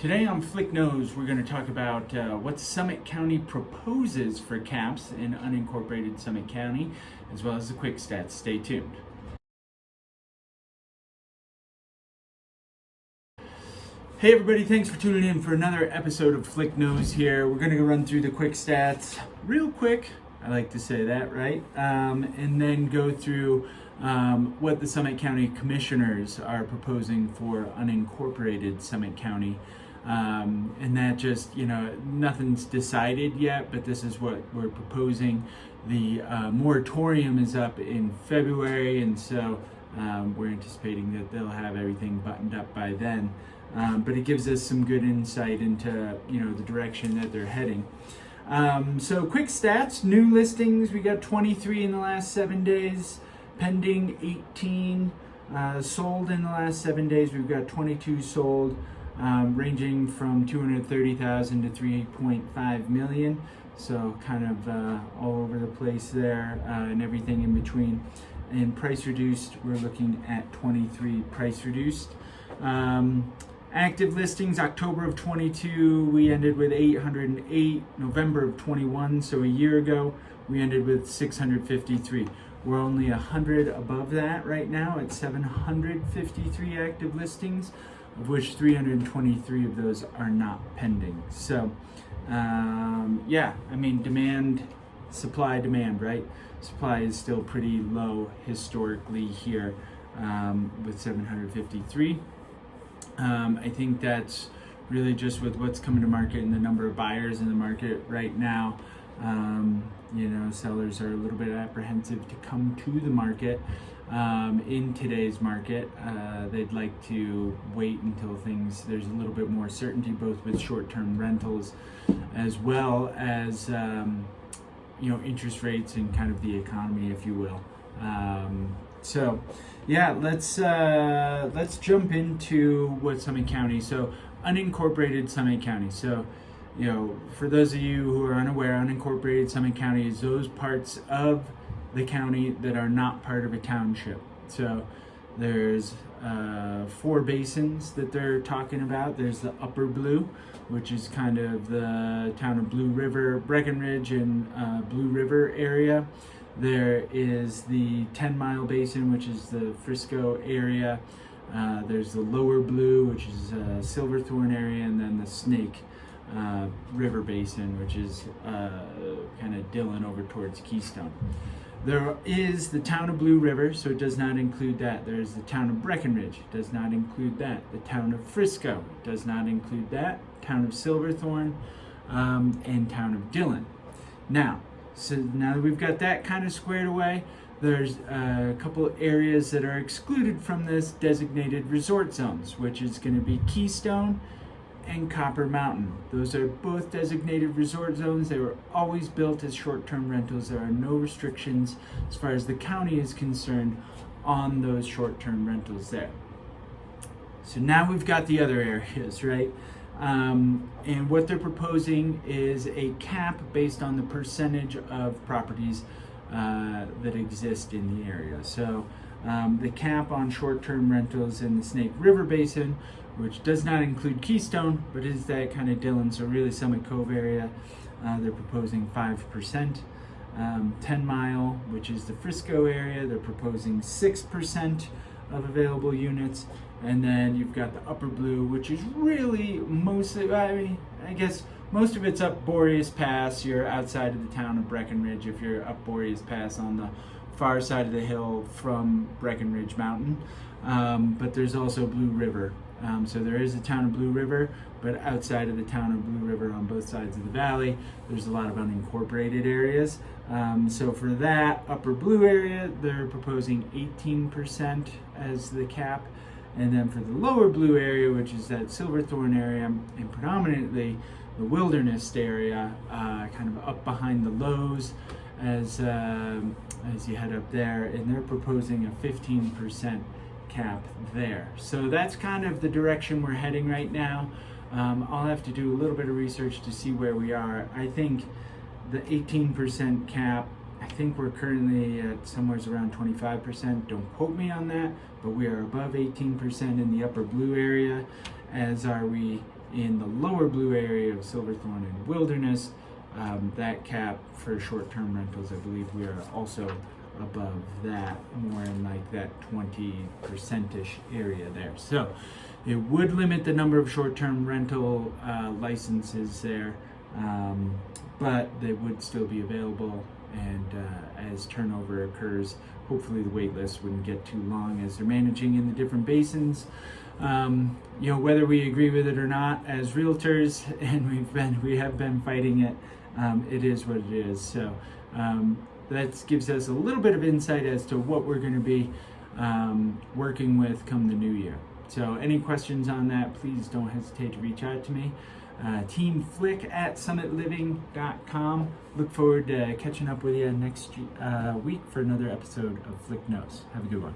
Today on Flick Knows, we're going to talk about what Summit County proposes for caps in unincorporated Summit County, as well as the quick stats. Stay tuned. Hey everybody, thanks for tuning in for another episode of Flick Knows here. We're going to go run through the quick stats real quick. I like to say that, right? And then go through what the Summit County commissioners are proposing for unincorporated Summit County. And that just, nothing's decided yet, but this is what we're proposing. The moratorium is up in February, and so we're anticipating that they'll have everything buttoned up by then. But it gives us some good insight into, the direction that they're heading. So quick stats, new listings, we got 23 in the last 7 days, pending 18, sold in the last 7 days, we've got 22 sold, ranging from 230,000 to 3.5 million. So kind of all over the place there, and everything in between. And price reduced, we're looking at 23 price reduced. Active listings, October of 22, we ended with 808. November of 21, so a year ago, we ended with 653. We're only 100 above that right now at 753 active listings, of which 323 of those are not pending. So, demand, supply, demand, right? Supply is still pretty low historically here with 753. I think that's really just with what's coming to market and the number of buyers in the market right now. Sellers are a little bit apprehensive to come to the market in today's market. They'd like to wait until there's a little bit more certainty, both with short-term rentals as well as interest rates and kind of the economy, if you will. Let's jump into what Summit County. So unincorporated Summit County. So, for those of you who are unaware, unincorporated Summit County is those parts of the county that are not part of a township. So there's 4 basins that they're talking about. There's the Upper Blue, which is kind of the town of Blue River, Breckenridge, and Blue River area. There is the 10-mile basin, which is the Frisco area. There's the Lower Blue, which is Silverthorne area, and then the Snake River Basin, which is kind of Dillon over towards Keystone. There is the town of Blue River, so it does not include that. There's the town of Breckenridge, does not include that. The town of Frisco does not include that. Town of Silverthorne, and town of Dillon. Now that we've got that kind of squared away, there's a couple areas that are excluded from this designated resort zones, which is going to be Keystone and Copper Mountain. Those are both designated resort zones. They were always built as short-term rentals. There are no restrictions as far as the county is concerned on those short-term rentals there. So now we've got the other areas, right? And what they're proposing is a cap based on the percentage of properties that exist in the area. So the cap on short-term rentals in the Snake River Basin, which does not include Keystone, but is that kind of Dillon, so really Summit Cove area, they're proposing 5%. 10 Mile, which is the Frisco area, they're proposing 6% of available units. And then you've got the Upper Blue, which is really mostly, I guess most of it's up Boreas Pass. You're outside of the town of Breckenridge if you're up Boreas Pass on the far side of the hill from Breckenridge Mountain. But there's also Blue River. So there is a town of Blue River, but outside of the town of Blue River on both sides of the valley, there's a lot of unincorporated areas. So for that Upper Blue area, they're proposing 18% as the cap. And then for the Lower Blue area, which is that Silverthorne area, and predominantly the Wilderness area, kind of up behind the Lowe's as you head up there, and they're proposing a 15% cap there. So that's kind of the direction we're heading right now. I'll have to do a little bit of research to see where we are. I think the 18% cap, I think we're currently at somewhere around 25%. Don't quote me on that, but we are above 18% in the Upper Blue area, as are we in the lower blue area of Silverthorne and Wilderness, that cap for short-term rentals, I believe we are also above that, more in like that 20%-ish area there. So it would limit the number of short-term rental licenses there, but they would still be available. And as turnover occurs, hopefully the wait list wouldn't get too long as they're managing in the different basins. Whether we agree with it or not as realtors, and we have been fighting it, it is what it is. So that gives us a little bit of insight as to what we're going to be working with come the new year. So any questions on that, please don't hesitate to reach out to me. teamflick@summitliving.com. Look forward to catching up with you next week for another episode of Flick Knows. Have a good one.